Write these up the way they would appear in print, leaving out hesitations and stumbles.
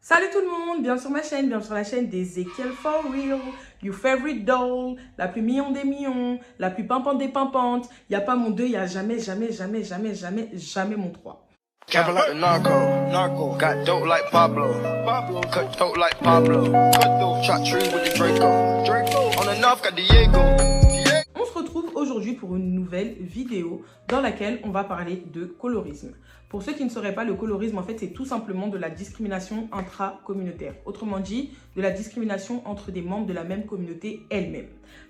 Salut tout le monde, bienvenue sur ma chaîne, bienvenue sur la chaîne d'Ezekiel For Real, your favorite doll, la plus mignonne des mignons, la plus pimpante des pimpantes. Il n'y a pas mon 2, il n'y a jamais mon 3. Trapping like the narco, got dope like Pablo, cut dope like Pablo, shot tree with the Draco, on the north got Diego. On se retrouve aujourd'hui pour une nouvelle vidéo dans laquelle on va parler de colorisme. Pour ceux qui ne sauraient pas, le colorisme, en fait, c'est tout simplement de la discrimination intra-communautaire. Autrement dit, de la discrimination entre des membres de la même communauté elle-même.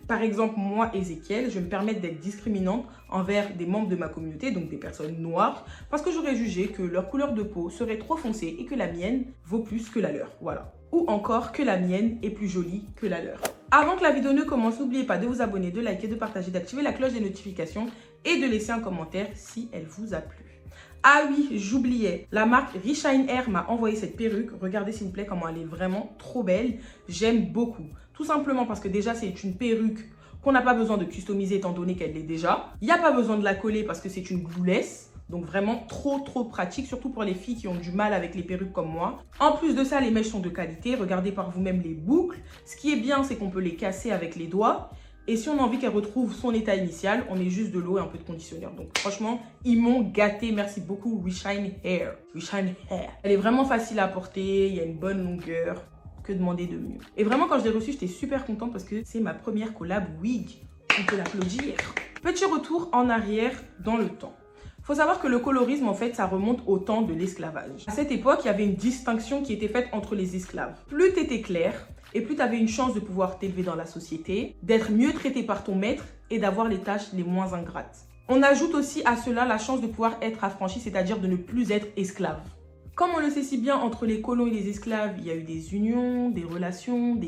Par exemple, moi, Ezekiel, je me permets d'être discriminante envers des membres de ma communauté, donc des personnes noires, parce que j'aurais jugé que leur couleur de peau serait trop foncée et que la mienne vaut plus que la leur. Voilà. Ou encore que la mienne est plus jolie que la leur. Avant que la vidéo ne commence, n'oubliez pas de vous abonner, de liker, de partager, d'activer la cloche des notifications et de laisser un commentaire si elle vous a plu. Ah oui, j'oubliais, la marque Reshine Hair m'a envoyé cette perruque. Regardez s'il vous plaît comment elle est vraiment trop belle. J'aime beaucoup. Tout simplement parce que déjà c'est une perruque qu'on n'a pas besoin de customiser étant donné qu'elle l'est déjà. Il n'y a pas besoin de la coller parce que c'est une glueless. Donc vraiment trop pratique, surtout pour les filles qui ont du mal avec les perruques comme moi. En plus de ça, les mèches sont de qualité. Regardez par vous-même les boucles. Ce qui est bien, c'est qu'on peut les casser avec les doigts. Et si on a envie qu'elle retrouve son état initial, on met juste de l'eau et un peu de conditionneur. Donc franchement, ils m'ont gâté. Merci beaucoup Reshine Hair. Reshine Hair. Elle est vraiment facile à porter, il y a une bonne longueur. Que demander de mieux? Et vraiment, quand je l'ai reçue, j'étais super contente parce que c'est ma première collab wig. On peut l'applaudir. Petit retour en arrière dans le temps. Il faut savoir que le colorisme, en fait, ça remonte au temps de l'esclavage. À cette époque, il y avait une distinction qui était faite entre les esclaves. Plus tu étais clair, et plus tu avais une chance de pouvoir t'élever dans la société, d'être mieux traité par ton maître et d'avoir les tâches les moins ingrates. On ajoute aussi à cela la chance de pouvoir être affranchi, c'est-à-dire de ne plus être esclave. Comme on le sait si bien, entre les colons et les esclaves, il y a eu des unions, des relations,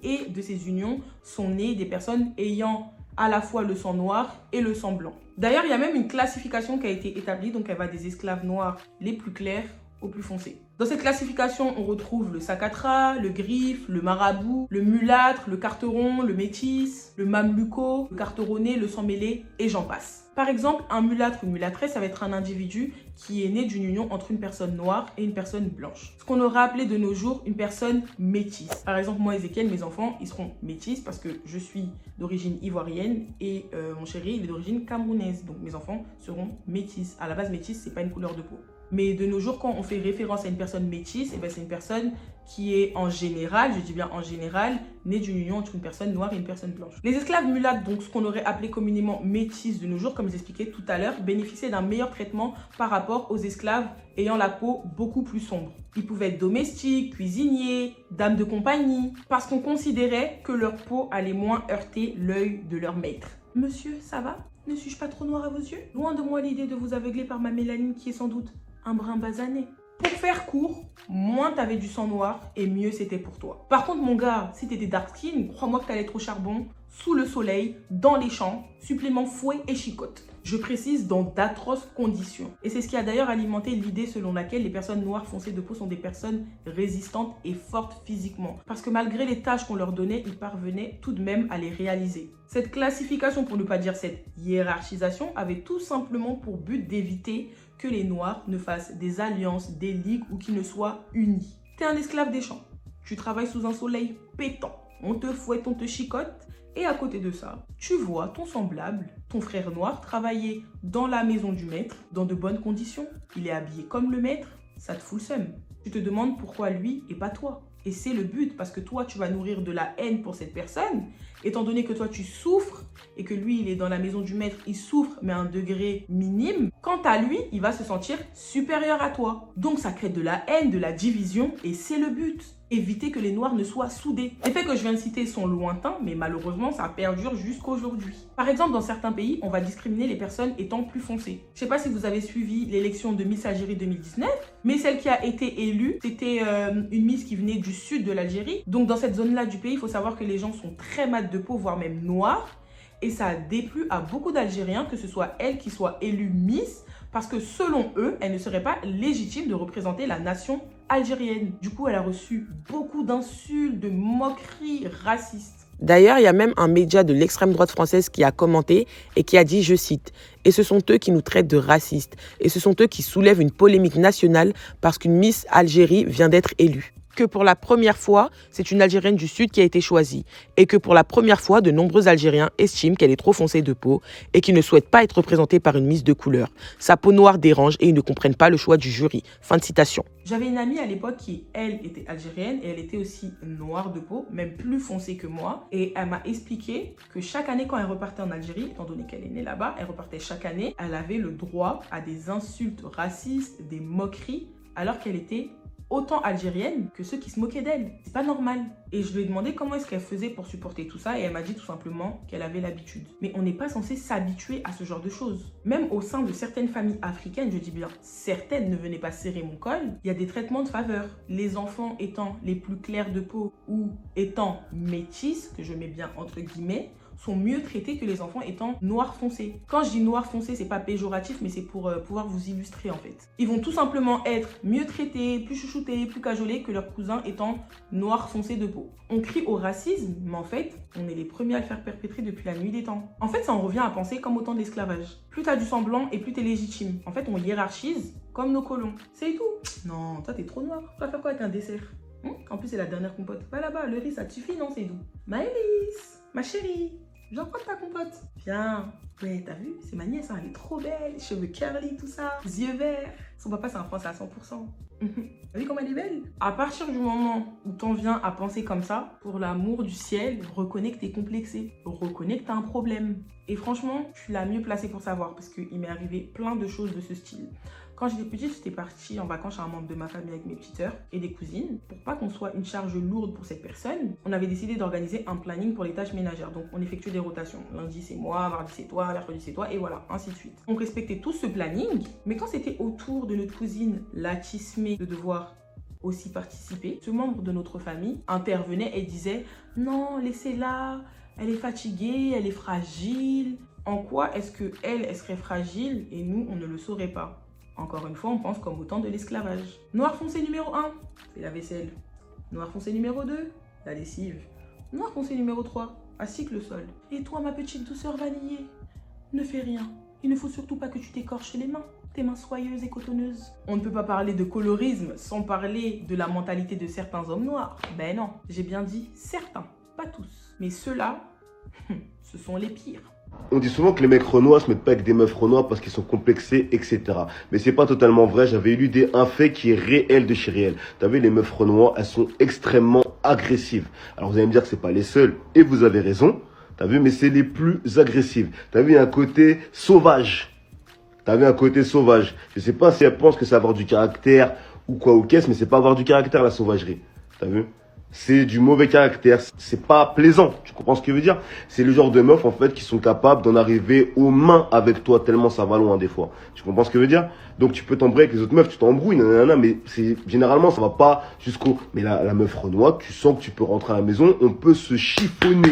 et de ces unions sont nées des personnes ayant à la fois le sang noir et le sang blanc. D'ailleurs, il y a même une classification qui a été établie, donc elle va des esclaves noirs les plus clairs aux plus foncés. Dans cette classification, on retrouve le sakatra, le griffe, le marabout, le mulâtre, le carteron, le métis, le mameluco, le carteronné, le sang mêlé et j'en passe. Par exemple, un mulâtre ou une mulâtresse, ça va être un individu qui est né d'une union entre une personne noire et une personne blanche. Ce qu'on aurait appelé de nos jours une personne métisse. Par exemple, moi, Ezekiel, mes enfants, ils seront métis parce que je suis d'origine ivoirienne et mon chéri, il est d'origine camerounaise. Donc, mes enfants seront métis. À la base, métis, c'est pas une couleur de peau. Mais de nos jours, quand on fait référence à une personne métisse, c'est une personne qui est en général, je dis bien en général, née d'une union entre une personne noire et une personne blanche. Les esclaves mulattes, donc ce qu'on aurait appelé communément métis de nos jours, comme j'expliquais tout à l'heure, bénéficiaient d'un meilleur traitement par rapport aux esclaves ayant la peau beaucoup plus sombre. Ils pouvaient être domestiques, cuisiniers, dames de compagnie, parce qu'on considérait que leur peau allait moins heurter l'œil de leur maître. Monsieur, ça va? Ne suis-je pas trop noir à vos yeux? Loin de moi l'idée de vous aveugler par ma mélanine qui est sans doute un brin basané. Pour faire court, moins t'avais du sang noir et mieux c'était pour toi. Par contre, mon gars, si t'étais dark skin, crois-moi que t'allais être au charbon, sous le soleil, dans les champs, supplément fouet et chicotte. Je précise, dans d'atroces conditions. Et c'est ce qui a d'ailleurs alimenté l'idée selon laquelle les personnes noires foncées de peau sont des personnes résistantes et fortes physiquement. Parce que malgré les tâches qu'on leur donnait, ils parvenaient tout de même à les réaliser. Cette classification, pour ne pas dire cette hiérarchisation, avait tout simplement pour but d'éviter que les noirs ne fassent des alliances, des ligues ou qu'ils ne soient unis. T'es un esclave des champs. Tu travailles sous un soleil pétant. On te fouette, on te chicote. Et à côté de ça, tu vois ton semblable, ton frère noir, travailler dans la maison du maître, dans de bonnes conditions. Il est habillé comme le maître, ça te fout le seum. Tu te demandes pourquoi lui et pas toi. Et c'est le but, parce que toi, tu vas nourrir de la haine pour cette personne, étant donné que toi, tu souffres et que lui, il est dans la maison du maître, il souffre, mais à un degré minime. Quant à lui, il va se sentir supérieur à toi. Donc, ça crée de la haine, de la division, et c'est le but. Éviter que les noirs ne soient soudés. Les faits que je viens de citer sont lointains, mais malheureusement, ça perdure jusqu'à aujourd'hui. Par exemple, dans certains pays, on va discriminer les personnes étant plus foncées. Je ne sais pas si vous avez suivi l'élection de Miss Algérie 2019, mais celle qui a été élue, c'était une Miss qui venait du sud de l'Algérie. Donc, dans cette zone-là du pays, il faut savoir que les gens sont très mat de peau, voire même noirs. Et ça a déplu à beaucoup d'Algériens que ce soit elle qui soit élue Miss, parce que selon eux, elle ne serait pas légitime de représenter la nation algérienne. Du coup, elle a reçu beaucoup d'insultes, de moqueries racistes. D'ailleurs, il y a même un média de l'extrême droite française qui a commenté et qui a dit, je cite, « Et ce sont eux qui nous traitent de racistes. Et ce sont eux qui soulèvent une polémique nationale parce qu'une Miss Algérie vient d'être élue. Que pour la première fois, c'est une Algérienne du Sud qui a été choisie. Et que pour la première fois, de nombreux Algériens estiment qu'elle est trop foncée de peau et qu'ils ne souhaitent pas être représentés par une Miss de couleur. Sa peau noire dérange et ils ne comprennent pas le choix du jury. » Fin de citation. J'avais une amie à l'époque qui, elle, était algérienne et elle était aussi noire de peau, même plus foncée que moi. Et elle m'a expliqué que chaque année, quand elle repartait en Algérie, étant donné qu'elle est née là-bas, elle repartait chaque année, elle avait le droit à des insultes racistes, des moqueries, alors qu'elle était autant algérienne que ceux qui se moquaient d'elle. C'est pas normal. Et je lui ai demandé comment est-ce qu'elle faisait pour supporter tout ça et elle m'a dit tout simplement qu'elle avait l'habitude. Mais on n'est pas censé s'habituer à ce genre de choses. Même au sein de certaines familles africaines, je dis bien certaines, ne venaient pas serrer mon col, il y a des traitements de faveur. Les enfants étant les plus clairs de peau ou étant métis, que je mets bien entre guillemets, sont mieux traités que les enfants étant noirs foncés. Quand je dis noir foncé, c'est pas péjoratif, mais c'est pour pouvoir vous illustrer en fait. Ils vont tout simplement être mieux traités, plus chouchoutés, plus cajolés que leurs cousins étant noirs foncés de peau. On crie au racisme, mais en fait, on est les premiers à le faire perpétrer depuis la nuit des temps. En fait, ça en revient à penser comme au temps de l'esclavage. Plus t'as du sang blanc et plus t'es légitime. En fait, on hiérarchise comme nos colons. C'est tout. Non, toi t'es trop noir. Tu vas faire quoi avec un dessert? En plus, c'est la dernière compote. Va là-bas, le riz, ça te suffit, non? C'est doux. Maëlys, ma chérie. J'en prends ta compote. Viens. Ouais, t'as vu? C'est ma nièce, hein, elle est trop belle. Cheveux curly, tout ça. Yeux verts. Son papa, c'est un Français à 100%. T'as vu comme elle est belle? À partir du moment où t'en viens à penser comme ça, pour l'amour du ciel, reconnais que t'es complexé. Reconnais que t'as un problème. Et franchement, je suis la mieux placée pour savoir parce qu'il m'est arrivé plein de choses de ce style. Quand j'étais petite, j'étais partie en vacances chez un membre de ma famille avec mes petites sœurs et des cousines. Pour pas qu'on soit une charge lourde pour cette personne, on avait décidé d'organiser un planning pour les tâches ménagères. Donc, on effectuait des rotations. Lundi, c'est moi, mardi, c'est toi, mercredi, c'est toi, et voilà, ainsi de suite. On respectait tous ce planning, mais quand c'était au tour de notre cousine, la Tismé, de devoir aussi participer, ce membre de notre famille intervenait et disait « Non, laissez-la, elle est fatiguée, elle est fragile. » En quoi est-ce qu'elle serait fragile et nous, on ne le saurait pas? Encore une fois, on pense comme au temps de l'esclavage. Noir foncé numéro 1, c'est la vaisselle. Noir foncé numéro 2, la lessive. Noir foncé numéro 3, ainsi que le sol. Et toi, ma petite douceur vanillée, ne fais rien. Il ne faut surtout pas que tu t'écorches les mains. Tes mains soyeuses et cotonneuses. On ne peut pas parler de colorisme sans parler de la mentalité de certains hommes noirs. Ben non, j'ai bien dit certains, pas tous. Mais ceux-là, ce sont les pires. On dit souvent que les mecs renois se mettent pas avec des meufs renois parce qu'ils sont complexés, etc. Mais c'est pas totalement vrai. J'avais lu un fait qui est réel de chez réel. T'as vu, les meufs renois, elles sont extrêmement agressives. Alors vous allez me dire que c'est pas les seules, et vous avez raison. T'as vu, mais c'est les plus agressives. T'as vu, il y a un côté sauvage. T'as vu, un côté sauvage. Je sais pas si elles pensent que c'est avoir du caractère ou quoi ou qu'est-ce, mais c'est pas avoir du caractère, la sauvagerie. T'as vu? C'est du mauvais caractère, c'est pas plaisant, tu comprends ce que je veux dire? C'est le genre de meufs en fait qui sont capables d'en arriver aux mains avec toi tellement ça va loin des fois. Tu comprends ce que je veux dire? Donc tu peux t'embrouiller avec les autres meufs, tu t'embrouilles, nanana, mais généralement ça va pas jusqu'au... Mais la meuf renois, tu sens que tu peux rentrer à la maison, on peut se chiffonner.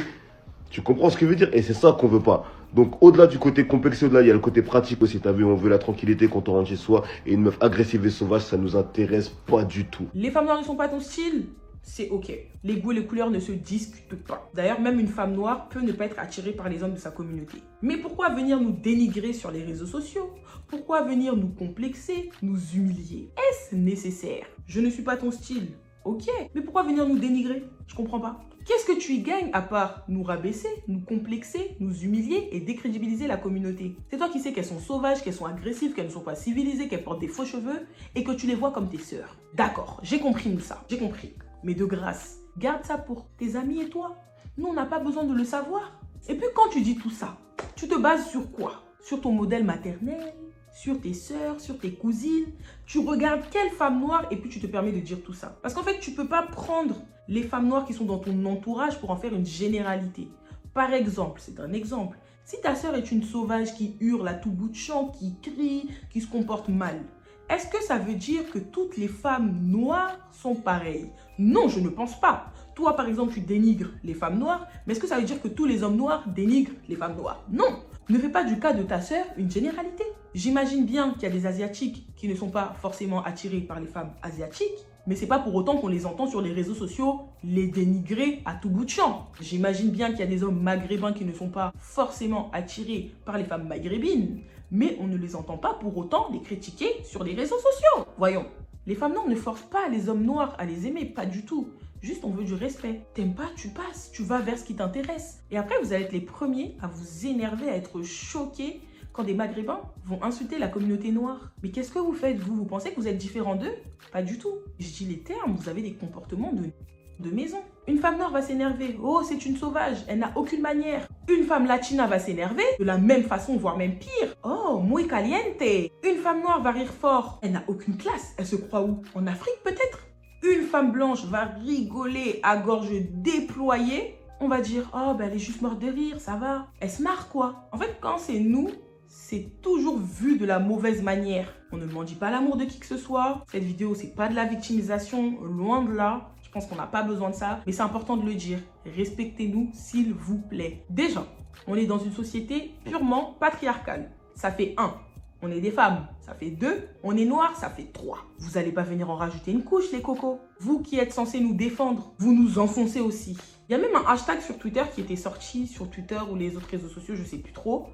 Tu comprends ce que je veux dire? Et c'est ça qu'on veut pas. Donc au-delà du côté complexe, au-delà, il y a le côté pratique aussi. T'as vu, on veut la tranquillité quand on rentre chez soi. Et une meuf agressive et sauvage, ça nous intéresse pas du tout. Les femmes noires ne sont pas ton style? C'est ok. Les goûts et les couleurs ne se discutent pas. D'ailleurs, même une femme noire peut ne pas être attirée par les hommes de sa communauté. Mais pourquoi venir nous dénigrer sur les réseaux sociaux? Pourquoi venir nous complexer, nous humilier? Est-ce nécessaire? Je ne suis pas ton style. Ok. Mais pourquoi venir nous dénigrer? Je comprends pas. Qu'est-ce que tu y gagnes à part nous rabaisser, nous complexer, nous humilier et décrédibiliser la communauté? C'est toi qui sais qu'elles sont sauvages, qu'elles sont agressives, qu'elles ne sont pas civilisées, qu'elles portent des faux cheveux et que tu les vois comme tes sœurs. D'accord, j'ai compris ça, j'ai compris. Mais de grâce, garde ça pour tes amis et toi. Nous, on n'a pas besoin de le savoir. Et puis quand tu dis tout ça, tu te bases sur quoi? Sur ton modèle maternel? Sur tes sœurs, sur tes cousines? Tu regardes quelle femme noire et puis tu te permets de dire tout ça. Parce qu'en fait, tu ne peux pas prendre les femmes noires qui sont dans ton entourage pour en faire une généralité. Par exemple, c'est un exemple. Si ta sœur est une sauvage qui hurle à tout bout de champ, qui crie, qui se comporte mal, est-ce que ça veut dire que toutes les femmes noires sont pareilles? Non, je ne pense pas. Toi, par exemple, tu dénigres les femmes noires, mais est-ce que ça veut dire que tous les hommes noirs dénigrent les femmes noires? Non. Ne fais pas du cas de ta sœur une généralité. J'imagine bien qu'il y a des Asiatiques qui ne sont pas forcément attirés par les femmes asiatiques, Mais c'est pas pour autant qu'on les entend sur les réseaux sociaux les dénigrer à tout bout de champ. J'imagine bien qu'il y a des hommes maghrébins qui ne sont pas forcément attirés par les femmes maghrébines, mais on ne les entend pas pour autant les critiquer sur les réseaux sociaux. Voyons, les femmes noires ne forcent pas les hommes noirs à les aimer, pas du tout. Juste, on veut du respect. T'aimes pas, tu passes, tu vas vers ce qui t'intéresse. Et après, vous allez être les premiers à vous énerver, à être choqués quand des Maghrébins vont insulter la communauté noire. Mais qu'est-ce que vous faites, vous? Vous pensez que vous êtes différent d'eux? Pas du tout. Je dis les termes, vous avez des comportements de maison. Une femme noire va s'énerver. Oh, c'est une sauvage, elle n'a aucune manière. Une femme latina va s'énerver de la même façon, voire même pire. Oh, muy caliente. Une femme noire va rire fort. Elle n'a aucune classe. Elle se croit où? En Afrique peut-être? Une femme blanche va rigoler à gorge déployée. On va dire, oh, ben elle est juste morte de rire, ça va. Elle se marre quoi. En fait, quand c'est nous, c'est toujours vu de la mauvaise manière. On ne mendie pas l'amour de qui que ce soit. Cette vidéo, c'est pas de la victimisation, loin de là. Je pense qu'on n'a pas besoin de ça, mais c'est important de le dire. Respectez-nous, s'il vous plaît. Déjà, on est dans une société purement patriarcale. Ça fait 1. On est des femmes, ça fait 2. On est noir, ça fait 3. Vous n'allez pas venir en rajouter une couche, les cocos. Vous qui êtes censés nous défendre, vous nous enfoncez aussi. Il y a même un hashtag sur Twitter qui était sorti sur Twitter ou les autres réseaux sociaux, je sais plus trop,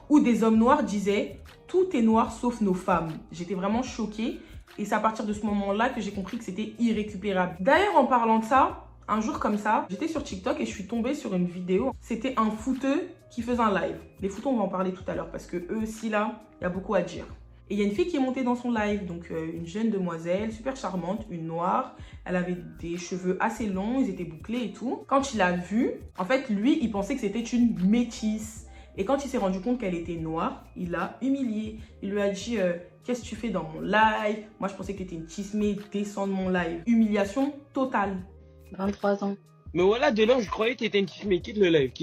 où des hommes noirs disaient « Tout est noir sauf nos femmes ». J'étais vraiment choquée et c'est à partir de ce moment-là que j'ai compris que c'était irrécupérable. D'ailleurs, en parlant de ça, un jour comme ça, j'étais sur TikTok et je suis tombée sur une vidéo. C'était un footeux qui faisait un live. Les footeux, on va en parler tout à l'heure parce que eux aussi là, il y a beaucoup à dire. Et il y a une fille qui est montée dans son live, donc une jeune demoiselle, super charmante, une noire. Elle avait des cheveux assez longs, ils étaient bouclés et tout. Quand il a vu, en fait, lui, il pensait que c'était une métisse. Et quand il s'est rendu compte qu'elle était noire, il l'a humiliée. Il lui a dit qu'est-ce que tu fais dans mon live? Moi, je pensais que tu étais une chismée, descends de mon live. Humiliation totale. 23 ans. Mais voilà, de là, je croyais que t'étais une fille, mais quitte le live.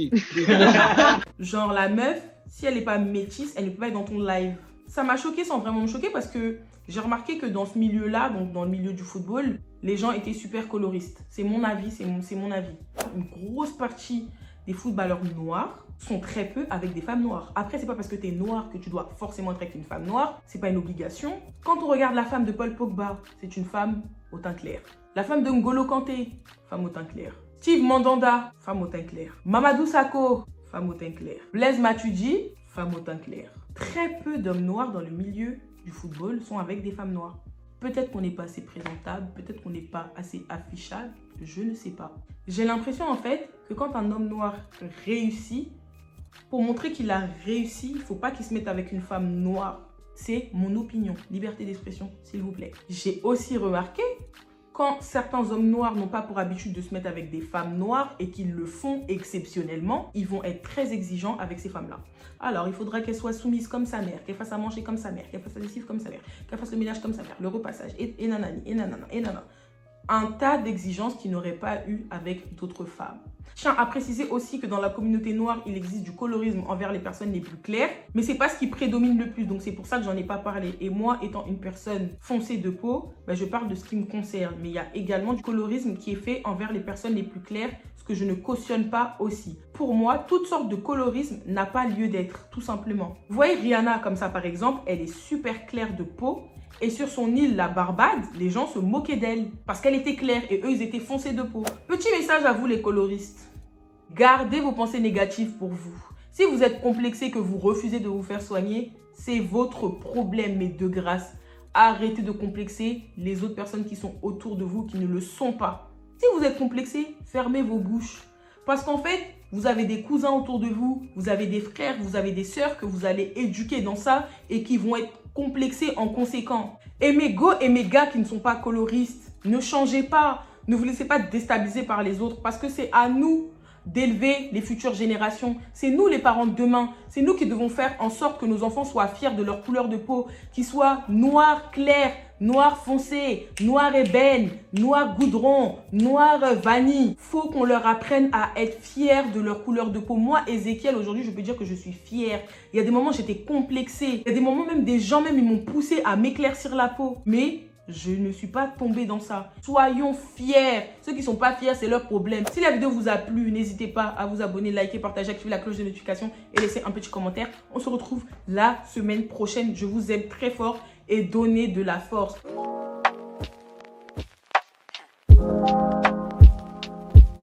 Genre, la meuf, si elle n'est pas métisse, elle ne peut pas être dans ton live. Ça m'a choquée sans vraiment me choquer parce que j'ai remarqué que dans ce milieu-là, donc dans le milieu du football, les gens étaient super coloristes. C'est mon avis, c'est mon avis. Une grosse partie des footballeurs noirs sont très peu avec des femmes noires. Après, c'est pas parce que tu es noir que tu dois forcément être avec une femme noire. C'est pas une obligation. Quand on regarde la femme de Paul Pogba, c'est une femme au teint clair. La femme de N'Golo Kanté, femme au teint clair. Steve Mandanda, femme au teint clair. Mamadou Sakho, femme au teint clair. Blaise Matuidi, femme au teint clair. Très peu d'hommes noirs dans le milieu du football sont avec des femmes noires. Peut-être qu'on n'est pas assez présentable, peut-être qu'on n'est pas assez affichable, je ne sais pas. J'ai l'impression en fait que quand un homme noir réussit, pour montrer qu'il a réussi, il ne faut pas qu'il se mette avec une femme noire. C'est mon opinion. Liberté d'expression, s'il vous plaît. J'ai aussi remarqué quand certains hommes noirs n'ont pas pour habitude de se mettre avec des femmes noires et qu'ils le font exceptionnellement, ils vont être très exigeants avec ces femmes-là. Alors, il faudra qu'elle soit soumise comme sa mère, qu'elle fasse à manger comme sa mère, qu'elle fasse la lessive comme sa mère, qu'elle fasse le ménage comme sa mère, le repassage, et nanani, et nanana, et nanana. Un tas d'exigences qu'il n'aurait pas eu avec d'autres femmes. Je tiens à préciser aussi que dans la communauté noire, il existe du colorisme envers les personnes les plus claires, mais c'est pas ce qui prédomine le plus, donc c'est pour ça que j'en ai pas parlé. Et moi, étant une personne foncée de peau, je parle de ce qui me concerne, mais il y a également du colorisme qui est fait envers les personnes les plus claires, ce que je ne cautionne pas aussi. Pour moi, toute sorte de colorisme n'a pas lieu d'être, tout simplement. Vous voyez Rihanna comme ça par exemple, elle est super claire de peau, et sur son île, la Barbade, les gens se moquaient d'elle parce qu'elle était claire et eux, ils étaient foncés de peau. Petit message à vous les coloristes. Gardez vos pensées négatives pour vous. Si vous êtes complexé, que vous refusez de vous faire soigner, c'est votre problème, mais de grâce. Arrêtez de complexer les autres personnes qui sont autour de vous, qui ne le sont pas. Si vous êtes complexé, fermez vos bouches. Parce qu'en fait, vous avez des cousins autour de vous, vous avez des frères, vous avez des sœurs que vous allez éduquer dans ça et qui vont être complexés en conséquent. Et mes go et mes gars qui ne sont pas coloristes, ne changez pas. Ne vous laissez pas déstabiliser par les autres parce que c'est à nous d'élever les futures générations. C'est nous les parents de demain. C'est nous qui devons faire en sorte que nos enfants soient fiers de leur couleur de peau, qu'ils soient noirs clairs, noir foncé, noir ébène, noir goudron, noir vanille. Faut qu'on leur apprenne à être fiers de leur couleur de peau. Moi, Ezekiel, aujourd'hui, je peux dire que je suis fière. Il y a des moments, j'étais complexée. Il y a des moments, même des gens, ils m'ont poussé à m'éclaircir la peau. Mais je ne suis pas tombée dans ça. Soyons fiers. Ceux qui ne sont pas fiers, c'est leur problème. Si la vidéo vous a plu, n'hésitez pas à vous abonner, liker, partager, activer la cloche de notification et laisser un petit commentaire. On se retrouve la semaine prochaine. Je vous aime très fort et donnez de la force.